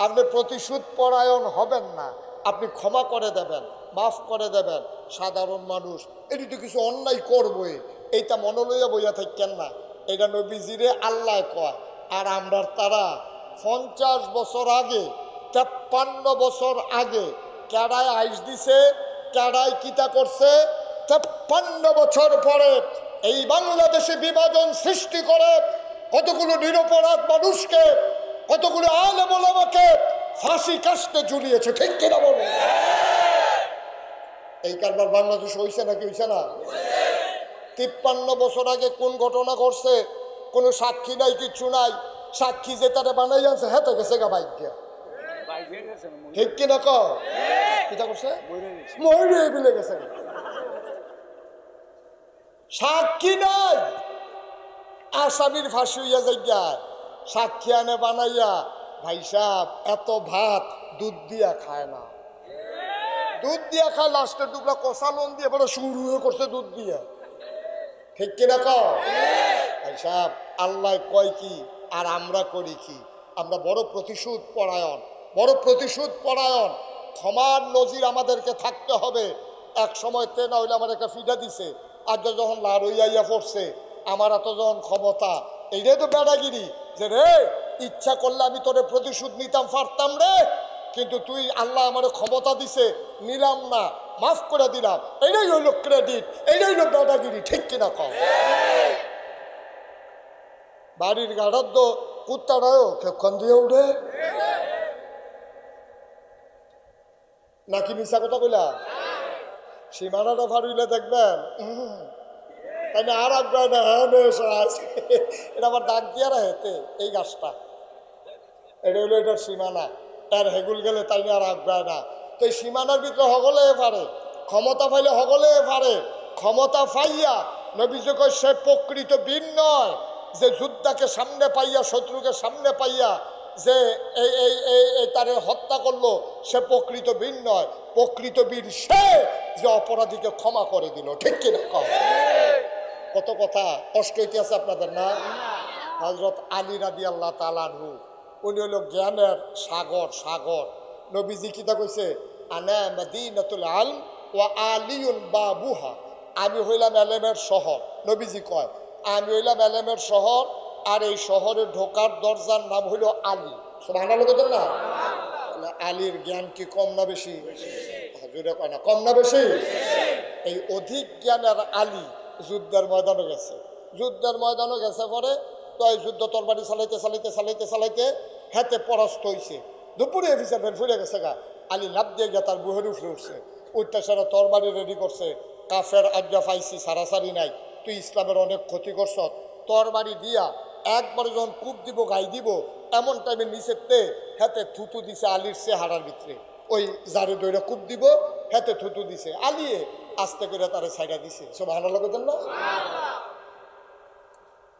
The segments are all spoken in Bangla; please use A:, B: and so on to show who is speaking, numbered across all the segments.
A: আপনি প্রতিশোধ পরায়ণ হবেন না, আপনি ক্ষমা করে দেবেন, মাফ করে দেবেন। সাধারণ মানুষ এটি তো কিছু অন্যায় করবই, এইটা মনে লইয়া বইয়া থাকেন না। এটা নবীজিরে আল্লাহ কয়। আর আমরা তারা 50 বছর আগে, 53 বছর আগে কেডায় আইস দিছে, কেডায় কিতা করছে, 53 বছর পরে এই বাংলাদেশে বিভাজন সৃষ্টি করে কতগুলো নিরপরাধ মানুষকে, কতগুলো আলেম ওলামাকে ফাঁসি কাস্তে ঝুলিয়েছে, ঠিক কিনা বলুন? এই কারবার বাংলাদেশ হইছে নাকি হইছে না? 53 বছর আগে কোন ঘটনা ঘটছে? কোনো সাক্ষী নাই, কিচ্ছু নাই। সাক্ষী যে তারা বানাই আনছে হেতে গেছে গা বাইক দিয়া, ঠিক কিনা কিতা করছে? মরে বিলে গেছে। সাক্ষী নাই, আসামির ফাঁসি হইয়া যাই, সাক্ষী আনে বানাইয়া। ভাই সাহেব এত ভাত দুধ দিয়া খায় না, দুধ দিয়া খায় লাস্টের টুকরা কষা লোন দিয়ে বড় শুরু করছে দুধ দিয়া, ঠিক কিনা ভাই সাহেব? আল্লাহ কয় কি আর আমরা করি কি? আমরা বড় প্রতিশোধ পরায়ণ, বড় প্রতিশোধ পরায়ণ। ক্ষমার নজির আমাদেরকে থাকতে হবে। এক সময় তে না হইলে আমার একটা ফিডা দিছে, আর যখন লাড়ইয়া পড়ছে আমার এত যখন ক্ষমতা, এইটাই তো বেড়াগিরি যে রে ইচ্ছা করলে আমি তোরে প্রতিশোধ নিতাম পারতাম রে, কিন্তু তুই আল্লাহ আমার ক্ষমতা দিছে, নিলাম না, মাফ করে দিলাম। এটাই হইল ক্রেডিট, এটাই হইল বেড়াগিরি, ঠিক কিনা কম? বাড়ির গাড়ার তো কুত্তাটাও খেক্ষণ দিয়ে উঠে নাকি মিশা কথা কইলা? সীমানাটা ফাড়িলে দেখবেন তাই না আর আগ্রহ না, এটা আবার ডাক দিয়া হেতে এই গাছটা, এটা হইলো এটার সীমানা, এর হেগুল গেলে তাই না আর আগ্রহ না। তো এই সীমানার ভিতরে হগলে পারে, ক্ষমতা পাইলে হগলে পারে। ক্ষমতা পাইয়া নবীজি কয় সে প্রকৃত বীর নয় যে যুদ্ধকে সামনে পাইয়া, শত্রুকে সামনে পাইয়া যে এই তারে হত্যা করলো, সে প্রকৃত বীর নয়। প্রকৃত বীর সে যে অপরাধীকে ক্ষমা করে দিল, ঠিক কিনা কম? কত কথা কষ্ট হইতে আছে আপনাদের না? হযরত আলী রাদিয়াল্লাহু তাআলা আনহু উনি হলো জ্ঞানের সাগর, সাগর। নবীজি কিতা কইছে, আনা মাদিনাতুল ইলম ওয়া আলিয়ুন বাবুহা, আমি হইলাম এলেমের শহর। নবীজি কয় আমি হইলাম এলেমের শহর, আর এই শহরে ঢোকার দরজার নাম হইল আলী। সুবহানাল্লাহ বলেন না? আলীর জ্ঞান কি কম না বেশি? হুজুরে কয় না কম না বেশি? এই অধিক জ্ঞানের আলী যুদ্ধের ময়দানে গেছে, যুদ্ধের ময়দানে গেছে পরে তো এই যুদ্ধ তরবারি চালাইতে চালাইতে চালাইতে চালাইতে হাতে পরাস্ত হইছে। দুপুরে অফিসার ফের ফুলে গেছে গা, আলী লাভ দিয়ে গিয়া তার বুহের উঠে উঠছে, উঠতে সারা তরবারি রেডি করছে। কাফের আজ্ঞা পাইছি, সারাসারি নাই, তুই ইসলামের অনেক ক্ষতি করছ। তরবারি দিয়া একবার যখন কূপ দিব, গাই দিব, এমন টাইমে নিচেতে হাতে থুতু দিছে আলীর চেহারার ভিতরে। ওই জারু দইরা কূপ দিব, হাতে থুতু দিছে, আলিয়ে আস্তে করে তারে ছাইড়া দিছে। সুবহানাল্লাহ বলেন না?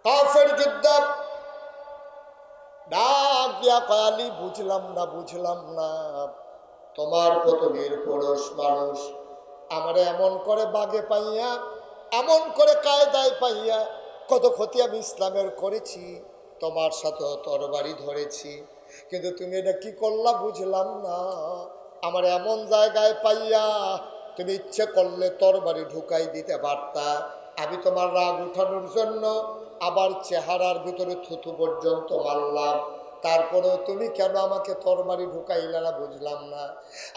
A: কাফের যুদ্ধ ডাক দিয়া কয় আলী বুঝলাম না, বুঝলাম না, তোমার কত নির্পুরুষ মানুষ, আমারে এমন করে বাগে পাইয়া, এমন করে কায়দায় পাইয়া কত ক্ষতি আমি ইসলামের করেছি, তোমার সাথে তরবারি ধরেছি, কিন্তু তুমি এটা কি করলা বুঝলাম না। আমার এমন জায়গায় পাইয়া তুমি ইচ্ছে করলে তরবারি ঢুকাই দিতে পারতা, আমি তোমার রাগ উঠানোর জন্য আবার চেহারার ভিতরে থুতু পর্যন্ত মারলাম, তারপরেও তুমি কেন আমাকে তরবারি ঢুকাইলা না বুঝলাম না।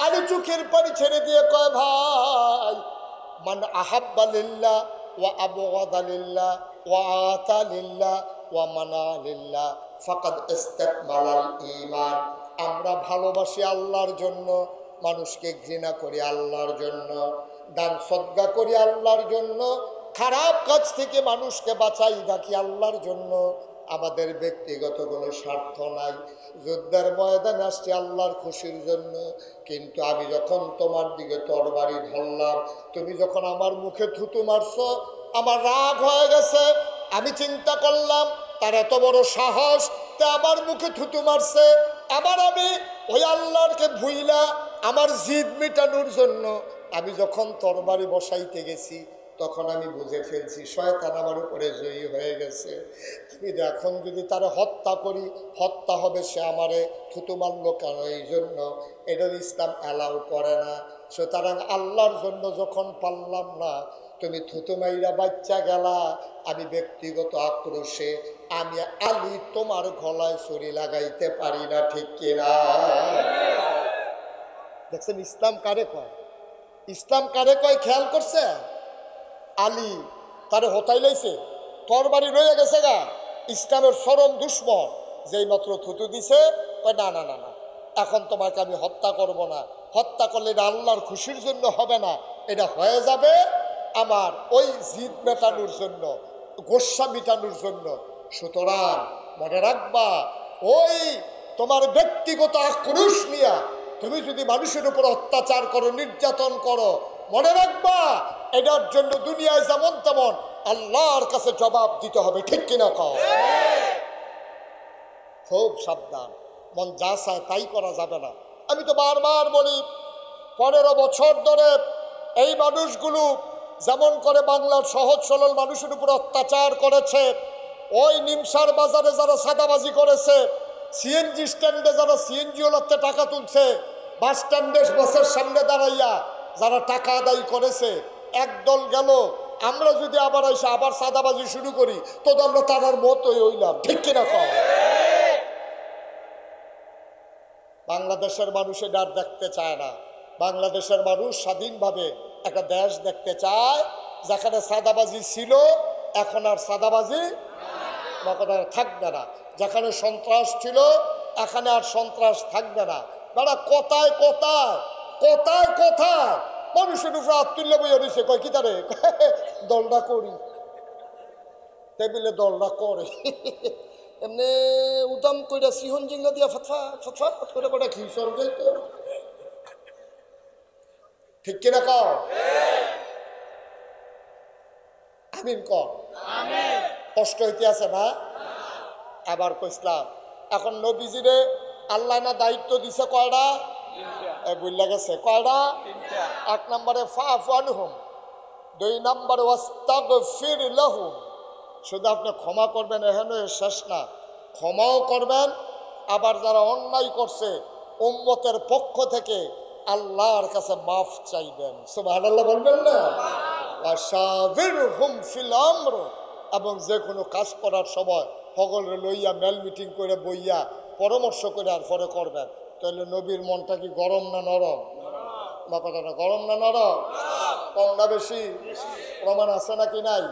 A: আরে চোখের পানি ছেড়ে দিয়ে কয় ভাই, মান আহাব্বা লিল্লাহ ওয়া আবগাদা লিল্লাহ ওয়া আতা লিল্লাহ ওয়া মানা লিল্লাহ ফাকাদ ইস্তাকমালাল ঈমান। আমরা ভালোবাসি আল্লাহর জন্য, মানুষকে ঘৃণা করি আল্লাহর জন্য, দান সদকা করি আল্লাহর জন্য, খারাপ কাজ থেকে মানুষকে বাঁচাই রাখি আল্লাহর জন্য, আমাদের ব্যক্তিগত কোনো স্বার্থ নাই। যুদ্ধের ময়দানে আসছে আল্লাহর খুশির জন্য, কিন্তু আমি যখন তোমার দিকে তরবারি ধরলাম, তুমি যখন আমার মুখে থুতু মারছো, আমার রাগ হয়ে গেছে। আমি চিন্তা করলাম তার এত বড় সাহস, তা আমার মুখে থুতু মারছে। আবার আমি ওই আল্লাহকে ভুইলা আমার জিদ মেটানোর জন্য আমি যখন তরবারি বসাইতে গেছি, তখন আমি বুঝে ফেলছি শয়তান আমার উপরে জয়ী হয়ে গেছে। আমি এখন যদি তারা হত্যা করি, হত্যা হবে, সে আমারে থুতু মারল কেন? এই জন্য এটার ইসলাম অ্যালাউ করে না। সুতরাং আল্লাহর জন্য যখন পারলাম না, তুমি থুতু মাইরা বাচ্চা গেলা, আমি ব্যক্তিগত আক্রোশে আমি আলী তোমার গলায় ছুরি লাগাইতে পারি না, ঠিক কিনা? দেখছেন ইসলাম কারে কয়? ইসলাম কারে কয় খেয়াল করছে? আলী তারে হতাই লাইছে, তোর বাড়ি রয়ে গেছে গা, ইসলামের চরম দুশ্মন, যেই মাত্র থুতু দিছে না না না না, এখন তোমাকে আমি হত্যা করব না। হত্যা করলে এটা আল্লাহর খুশির জন্য হবে না, এটা হয়ে যাবে আমার ওই জিদ মেটানোর জন্য, গোস্বা মিটানোর জন্য। সুতরাং মনে রাখবা, ওই তোমার ব্যক্তিগত আক্রোশ নিয়ে তুমি যদি মানুষের উপর অত্যাচার করো, নির্যাতন করো, মনে রাখবা এটার জন্য দুনিয়ায় যেমন তেমন আল্লাহর কাছে জবাব দিতে হবে, ঠিক কিনা কও? খুব সাবধান, মন যা চায় তাই করা যাবে না। আমি তো বারবার বলি, 15 বছর ধরে এই মানুষগুলো যেমন করে বাংলার সহজ সরল মানুষের উপর অত্যাচার করেছে, ওই নিমসার বাজারে যারা সাদাবাজি করেছে, সিএনজি স্ট্যান্ডে যারা সিএনজি ওলাতে টাকা তুলছে, বাস স্ট্যান্ডে বাসের সামনে দাঁড়াইয়া যারা টাকা আদায় করেছে, একদল গেল। আমরা যদি আবার এসে আবার সাদাবাজি শুরু করি, তো আমরা তার মতোই হইলাম, ঠিক কিনা কও? বাংলাদেশের মানুষ এটা আর দেখতে চায় না। বাংলাদেশের মানুষ স্বাধীনভাবে একটা দেশ দেখতে চায়, যেখানে সাদাবাজি ছিল এখন আর সাদাবাজি থাকবে না, যেখানে সন্ত্রাস ছিল এখানে আর সন্ত্রাস থাকবে না। দাদা কোথায় কোথায় কোথায় কোথায় মানুষের উপরে আত্মুল্য বইয়া দিছে, কয় কি তারে দলটা করি, টেবিলে দলটা করে এমনি উদাম কইরা সিহন জিঙ্গা দিয়া ফাতফা ফাতফা করে বড় খিসর যাইতো, ঠিক কিনা কও? আমিন কর। কষ্ট হইতে আছে না? আবার কইসলাম, এখন নবীজিরে আল্লাহ না দায়িত্ব দিছে কয়টা? বুঝলা গেছে কয়টা? 1 নম্বরে ফাফু আনহুম, 2 নম্বরে ওয়াস্তাগফির লাহুম। শুধু আপনি ক্ষমা করবেন, এখানে শেষ না, ক্ষমাও করবেন। আবার যারা অন্যায় করছে উম্মতের পক্ষ থেকে আল্লাহর কাছে মাফ চাইবেন, সুবহানাল্লাহ বলবেন না? ওয়াশাবিরহুম ফিল আমর, এবং যে কোনো কাজ করার সময় সকলে লইয়া মেল মিটিং করে বইয়া পরামর্শ করে আর পরে করবেন। তাহলে নবীর মনটা কি গরম না নরম? বা কথাটা গরম না নরম? কম না বেশি? প্রমাণ আছে নাকি নাই?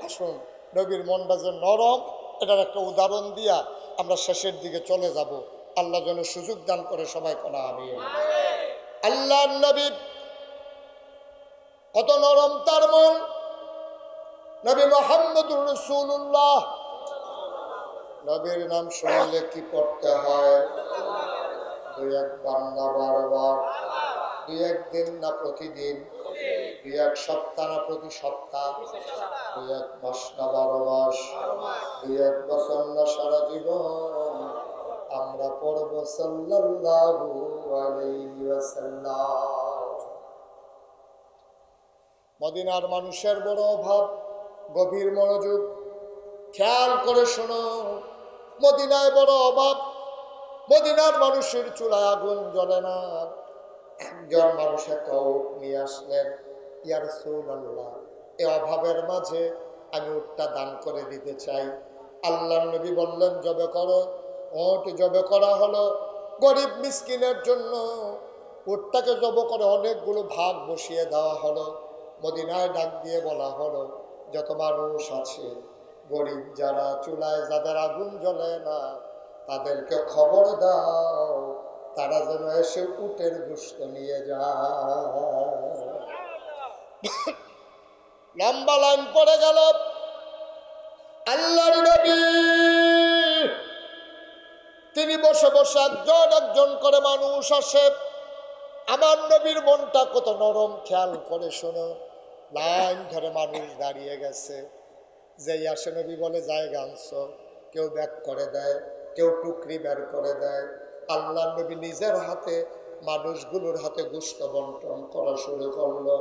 A: আসুন, নবীর মনটা যে নরম এটার একটা উদাহরণ দিয়া আমরা শেষের দিকে চলে যাব। আল্লাহ যেন সুযোগ দান করে সবাই কোনা আমিন। আল্লাহ নবী কত নরম তার মন। নবী মুহাম্মদুর রাসূলুল্লাহ, নবীর নাম শুনলে কি পড়তে হয়? 2-1 বান্দা বারবার, 2-1 দিন না প্রতিদিন, 2-1 সপ্তাহ না প্রতি সপ্তাহ, 2-1 মাস না 12 মাস, 2-1 বছর না সারা জীবন আমরা পড়ব সাল্লাল্লাহু আলাইহি ওয়াসাল্লাম। মদিনার মানুষের বড় অভাব, গভীর মনোযোগ খেয়াল করে শোনো। মদিনায় বড় অভাব, মদিনার মানুষের চুলায় আগুন জ্বলে না। একজন মানুষ একটা উট নিয়ে আসলেন, ইয়া রাসূলুল্লাহ, এই অভাবের মাঝে আমি উটটা দান করে দিতে চাই। আল্লাহর নবী বললেন, জবে করো। উট জবে করা হলো গরিব মিসকিনের জন্য। উটটাকে জব করে অনেকগুলো ভাগ বসিয়ে দেওয়া হলো। মদিনায় ডাক দিয়ে বলা হলো, যত মানুষ আছে গরিব যারা, চুলায় যাদের আগুন জ্বলে না, তাদেরকে খবর দাও তারা যেন এসে উটের গোশত নিয়ে যায়। লম্বা লাইন পড়ে গেল। আল্লাহর নবী তিনি বসে বসে একজন একজন করে মানুষ আসে। আমার নবীর মনটা কত নরম খেয়াল করে শোনো। লাইন ধরে মানুষ দাঁড়িয়ে গেছে। যেই আসে নবী বলে, জায়গা আনছো, কেউ ব্যাগ করে দেয়, কেউ টুকরি বের করে দেয়। আল্লাহ নবী নিজের হাতে মানুষগুলোর হাতে গোশত বন্টন করা শুরু করলো।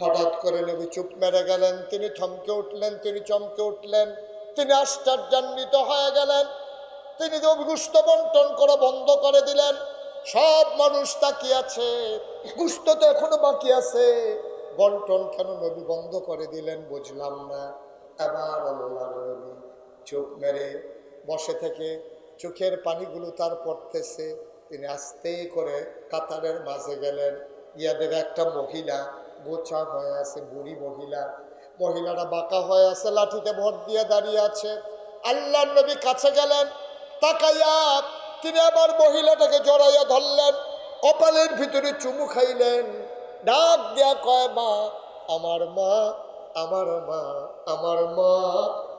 A: হঠাৎ করে নবী চুপ মেরে গেলেন, তিনি থমকে উঠলেন, তিনি চমকে উঠলেন, তিনি আশ্চর্যান্বিত হয়ে গেলেন। তিনি যে গোশত বন্টন করা বন্ধ করে দিলেন। সব মানুষ তাকিয়ে আছে, গোশত তো এখনো বাকি আছে, বন্টন কেন নবী বন্ধ করে দিলেন বুঝলাম না। এবার আল্লাহর নবী চুপ মেরে বসে থেকে চোখের পানিগুলো তার পড়তেছে। তিনি আস্তে করে কাতারের মাঝে গেলেন, গিয়া দেখে একটা মহিলা গোছা হয়ে আছে, বুড়ি মহিলা। মহিলাটা বাঁকা হয়ে আছে, লাঠিতে ভর দিয়ে দাঁড়িয়ে আছে। আল্লাহর নবী কাছে গেলেন, তাকাইয়া তিনি আবার মহিলাটাকে জড়াইয়া ধরলেন, কপালের ভিতরে চুমু খাইলেন, ডাক দিয়া কয়, মা, আমার মা, আমার মা, আমার মা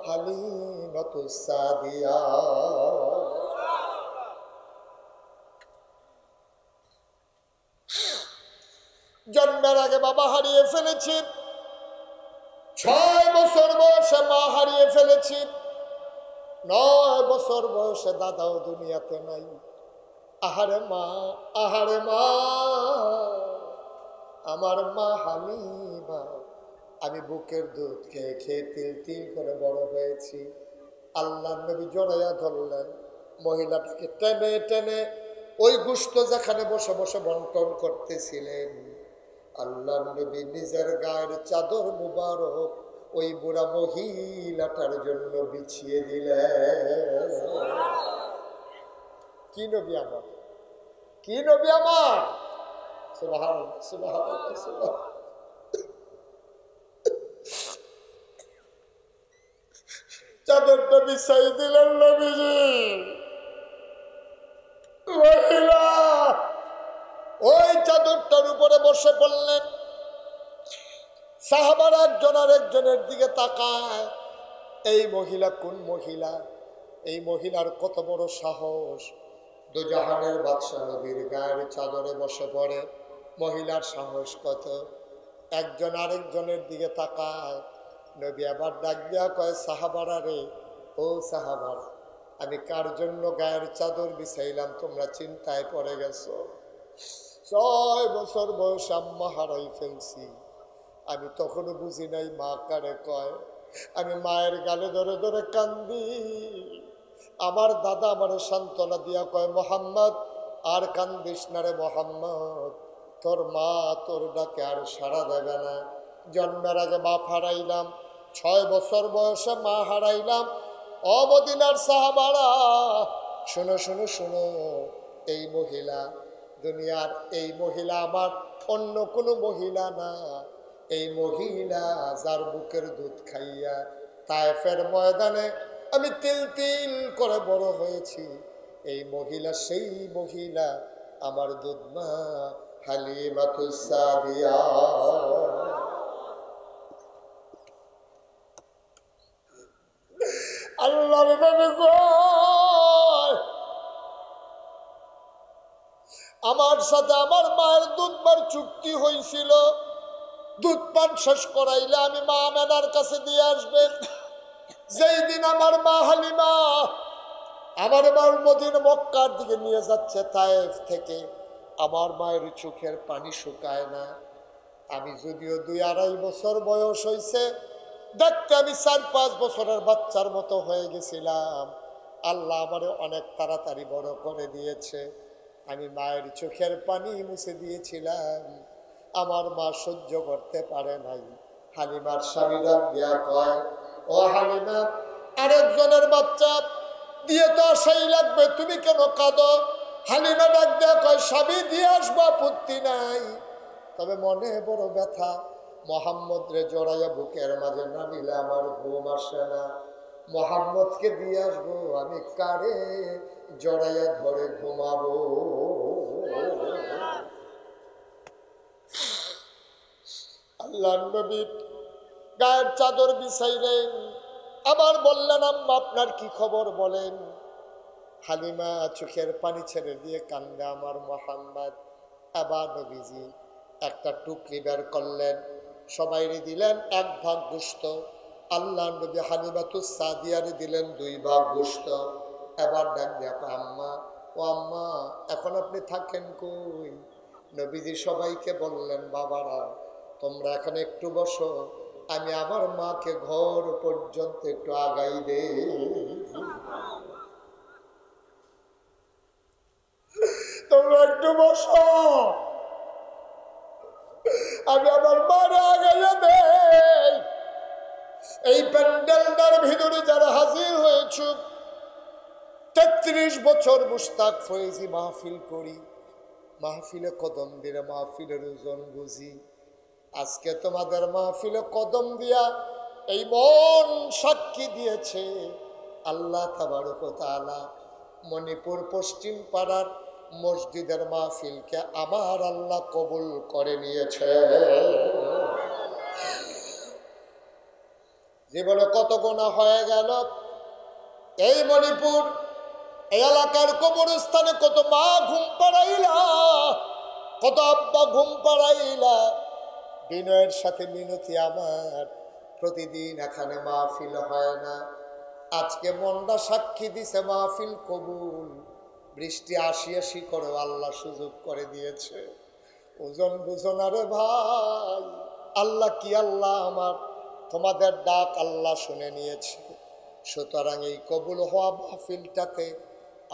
A: হালিমাতুস সাদিয়া। জন্মের আগে বাবা হারিয়ে ফেলেছি, 6 বছর বয়সে মা হারিয়ে ফেলেছি, 9 বছর বয়সে দাদাও দুনিয়াতে নাই। আহারে মা, আহারে মা, আমার মা হালিমা। আমি বুকের দুধ খেয়ে খেয়ে তিল তিল করে বড় হয়েছি। আল্লাহর নবী জড়াইয়া ধরলেন, মহিলাটাকে টেনে টেনে ওই গোশত যেখানে বসে বসে বন্টন করতেছিলেন, আল্লাহর নবী নিজের গায়ের চাদর মুবারক ওই বুড়া মহিলাটার জন্য বিছিয়ে দিলেন। কি নবী আমার, কি নবী আমার! সুবহানাল্লাহ, সুবহানাল্লাহ, সুবহানাল্লাহ। চাদরটা বিছাই দিলেন নবীজি। মহিলা ওই চাদরটার উপরে বসে পড়লেন। সাহাবারা একজন আর একজনের দিকে তাকায়, এই মহিলা কোন মহিলা? এই মহিলার কত বড় সাহস! দুজাহানের বাদশা নবীর গায়ের চাদরে বসে পড়ে, মহিলার সাহস কত! একজন আরেকজনের দিকে তাকায়। নবী আবার ডাক দিয়া কয়, সাহাবারা রে, ও সাহাবারা, আমি কার জন্য গায়ের চাদর বিছাইলাম তোমরা চিন্তায় পড়ে গেছো? 6 বছর বয়স আম্মা হারাই ফেলছি, আমি তখনও বুঝি নাই মা কারে কয়। আমি মায়ের গালে ধরে ধরে কান্দি। আমার দাদা আমার সান্ত্বনা দিয়া কয়, মোহাম্মদ আর কান্দিস না রে মোহাম্মদ, তোর মা তোর ডাকে আর সাড়া দেবে না। জন্মের আগে বাপ হারাইলাম, 6 বছর বয়সে মা হারাইলাম। ও মদিনার সাহাবারা, শোনো শোনো শোনো, এই মহিলা দুনিয়ার, এই মহিলা আমার অন্য কোনো মহিলা না। এই মহিলা যার বুকের দুধ খাইয়া তায়েফের ময়দানে আমি তিল তিল করে বড় হয়েছি, এই মহিলা সেই মহিলা, আমার দুধ মা হালিমাতুস সাদিয়া। আল্লাহর নবী কয়, আমার সাথে আমার মায়ের দুধবার চুক্তি হয়েছিল, দুধ পান শেষ করাইলে আমি মা আমেনার কাছে দিয়ে আসবেন। যেই দিন আমার মা হালিমা আমার মার মদিনা মক্কার দিকে নিয়ে যাচ্ছে তায়েফ থেকে, আমার মায়ের চোখের পানি শুকায় না। আমি যদিও 2-2.5 বছর বয়স হয়েছে, দেখতে আমি 4-5 বছরের বাচ্চার মতো হয়ে গেছিলাম। আল্লাহ আমারে অনেক তাড়াতাড়ি বড় করে দিয়েছে। আমি মায়ের চোখের পানি মুছে দিয়েছিলাম, আমার মা সহ্য করতে পারে নাই। হালিমার স্বামী ডাক দিয়া কয়, ও হালিমা, আরেকজনের বাচ্চা দিয়ে তো আসাই লাগবে, তুমি কেন কাঁদো? হালিমা ডাক দিয়া কয়, স্বামী দিয়ে আসবো, আপত্তি নাই, তবে মনে বড় ব্যথা। মোহাম্মদ রে জড়াইয়া বুকের মাঝে নামিলে আমার ঘুম আসে না। মোহাম্মদকে দিয়ে আসবো, আমি কারে জড়াইয়া ধরে ঘুমাবো? আল্লাহ নবী গায়ের চাদর বিছাইলেন, আবার বললেন, আম্মা আপনার কি খবর বলেন? হালিমা চোখের পানি ছেড়ে দিয়ে কান্দে আমার মোহাম্মদ। আবার নবীজি একটা টুকরি বের করলেন, সবাইরে দিলেন 1 ভাগ গোশত। আল্লাহ নবী হালিমাতুস সাদিয়ারে দিলেন 2 ভাগ গোশত। এবার ডাক দিয়া আম্মা, ও আম্মা, এখন আপনি থাকেন কই? নবীজি সবাইকে বললেন, বাবারা তোমরা এখানে একটু বসো, আমি আমার মাকে ঘর পর্যন্ত একটু আগাই দে। তোমরা একটু বসো, আমি আমার মারে আগাইয়া দে। এই প্যান্ডেলটার ভিতরে যারা হাজির হয়েছ, 33 বছর মুশতাক ফয়েজি মাহফিল করি, মাহফিলে কদম দিলে মাহফিলের ওজন বুঝি। আজকে তোমাদের মাহফিলে কদম দিয়া এই মন সাক্ষী দিয়েছে, আল্লাহ তাবারক ওয়া তাআলা মণিপুর পশ্চিম পাড়ার মসজিদের মাহফিলকে আমার আল্লাহ কবুল করে নিয়েছে। জীবনে কত গুনাহ হয়ে গেল। এই মণিপুর, এই এলাকার কবরস্থানে কত মা ঘুম পাড়াইলা, কত আব্বা ঘুম পাড়াইলা। বিনয়ের সাথে মিনতি আমার, প্রতিদিন এখানে মাহফিল হয় না। আজকে মনটা সাক্ষী দিছে মাহফিল কবুল। বৃষ্টি আসি আসি করে আল্লাহ সুযোগ করে দিয়েছে। ওজন বুঝন আরে ভাই, আল্লাহ কি আল্লাহ আমার, তোমাদের ডাক আল্লাহ শুনে নিয়েছে। সুতরাং এই কবুল হওয়া মাহফিলটাতে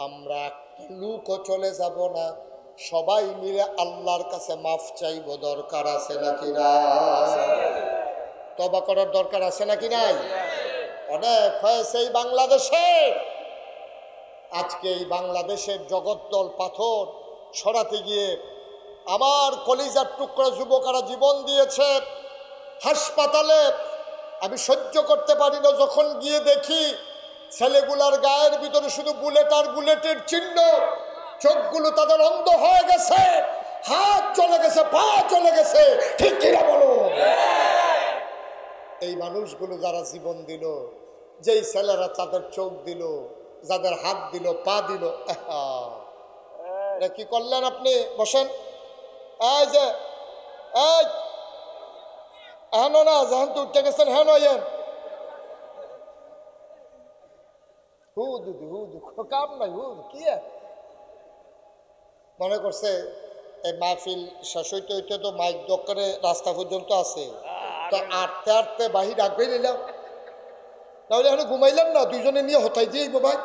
A: আমরা একটা লুকও চলে যাব না, সবাই মিলে আল্লাহর কাছে মাফ চাইব। দরকার আছে নাকি না? তওবা করার দরকার আছে নাকি নাই? অনেক হয়েছে এই বাংলাদেশে। আজকে এই বাংলাদেশের জগদ্দল পাথর সরাতে গিয়ে আমার কলিজার টুকরা যুবকেরা জীবন দিয়েছে। হাসপাতালে আমি সহ্য করতে পারি না, যখন গিয়ে দেখি ছেলেগুলার গায়ের ভিতরে শুধু বুলেট আর বুলেটের চিহ্ন, চোখগুলো তাদের অন্ধ হয়ে গেছে, হাত চলে গেছে, পা চলে গেছে। ঠিক কিনা বলো? এই মানুষগুলো যারা জীবন দিল, যেই ছেলেরা তাদের চোখ দিল, যাদের হাত দিল, পা দিল, কি করলেন আপনি? বসেন। এই যে এই হেন না, যেহেন তো উঠে গেছেন, হেন হইয়েন। হু দুদু হু দু কাম নাই, হু কি মনে করছে এই মাহফিল শেষ হইতে হইতে তো মাইক দোকানে রাস্তা পর্যন্ত আছে, তো আটতে আটতে বাহির ডাকবেই নিলাম। তাহলে এখন ঘুমাইলাম না, দুইজনে নিয়ে হতাই দিয়ে ভাই।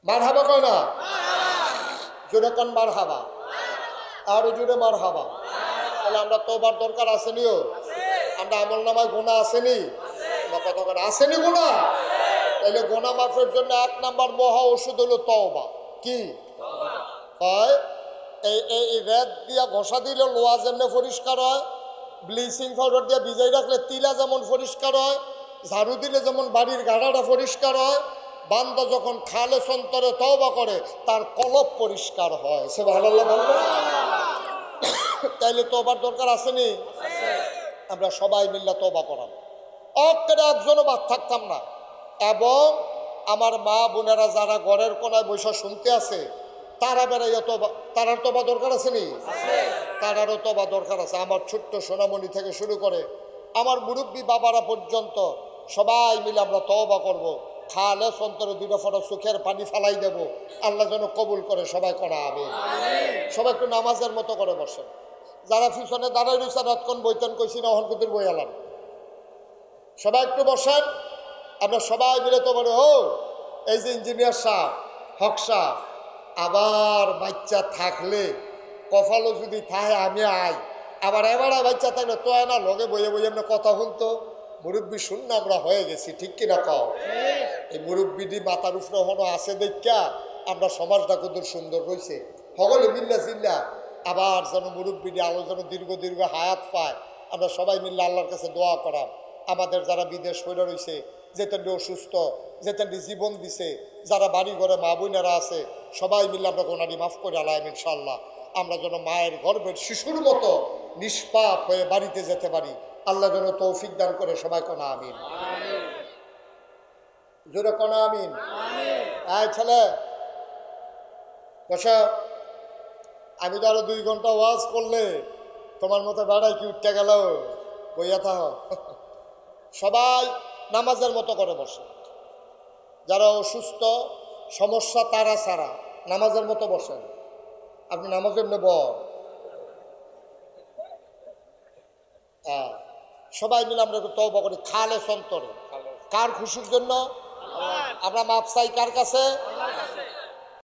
A: মার হাবা কয় না, জোরে কন মার হাবা, আরো জোরে মার হাবা। তাহলে আমরা তোবার দরকার আসেনিও, আমরা আমল নামায় গোনা আসেনি, কতক্ষণ আসেনি গোনা। তাহলে গোনা মাফের জন্য 1 নাম্বার মহা ওষুধ হলো তওবা। কি হয়? এই রেত দিয়া ঘষা দিলে লোহা যেমন পরিষ্কার হয়, ব্লিচিং পাউডার দিয়ে ভিজাই রাখলে তিলা যেমন পরিষ্কার হয়, ঝাড়ু দিলে যেমন বাড়ির গাড়াটা পরিষ্কার হয়, বান্দা যখন খালে সন্তরে তওবা করে তার কলব পরিষ্কার হয়। সুবহানাল্লাহ বলবেন? তাইলে তওবার দরকার আসেনি? আমরা সবাই মিল্লা তওবা করাম, অকেরে একজনও বাদ থাকতাম না। এবং আমার মা বোনেরা যারা ঘরের কোনায় বৈশা শুনতে আছে, তারা বেড়াইয়া তবা, তারার তবা দরকার আছে নি? তারারও তবা দরকার আছে। আমার ছোট্ট সোনামণি থেকে শুরু করে আমার মুরব্বী বাবারা পর্যন্ত সবাই মিলে আমরা তওবা করব। খালে সন্তরে 2 ফোঁটা চোখের পানি ফালাই দেব, আল্লাহ যেন কবুল করে। সবাই করা হবে। সবাই একটু নামাজের মতো করে বসে। যারা পিছনে দাঁড়াই রয়েছে রাতক্ষণ বইতেন কইছি না, অহন কুতুর বই আলাম। সবাই একটু বসেন, আমরা সবাই মিলে তো বলে ও এই যে ইঞ্জিনিয়ার সাহেব, হক সাহেব, আবার বাচ্চা থাকলে কপালও যদি থাকে আমি আই, আবার এবার বাচ্চা থাকলে তো না লগে বইয়ে বইয়ে আমরা কথা শুনতো। মুরব্বী শূন্য আমরা হয়ে গেছি, ঠিক কিনা কও? এই মুরব্বীটি মাথার উপরে হনো আছে দেখা আমরা সমাজটা কত সুন্দর রয়েছে। সকলে মিল্লা চিল্লা আবার যেন মুরব্বীটি আলো যেন দীর্ঘ দীর্ঘ হায়াত পায়। আমরা সবাই মিল্লা আল্লাহর কাছে দোয়া করাম। আমাদের যারা বিদেশ হইলে রয়েছে, যেতেন অসুস্থ, যেতেন জীবন দিছে, যারা বাড়ি ঘরে মা বোনেরা আছে, সবাই মিলে আমরা গোনারি মাফ করে আলাইম ইনশাল্লাহ। আমরা যেন মায়ের গর্ভের শিশুর মতো নিষ্পাপ হয়ে বাড়িতে যেতে পারি। আল্লাহ যেন তৌফিক দান করে। সবাই কোনা আমিন, জোরে কোনা আমিন। আয় ছেলে বসা, আমি তো আরো 2 ঘন্টা ওয়াজ করলে তোমার মতো বেড়াই কি উঠতে গেল, বইয়া থাক। সবাই নামাজের মতো করে বসে। যারা অসুস্থ, সমস্যা তারা ছাড়া নামাজের মতো বসেন। আপনি নামাজের নেব হ্যাঁ, সবাই মিলে আমরা একটু তওবা করি খালে সন্তরে। কার খুশির জন্য? আমরা মাপ চাই কার কাছে?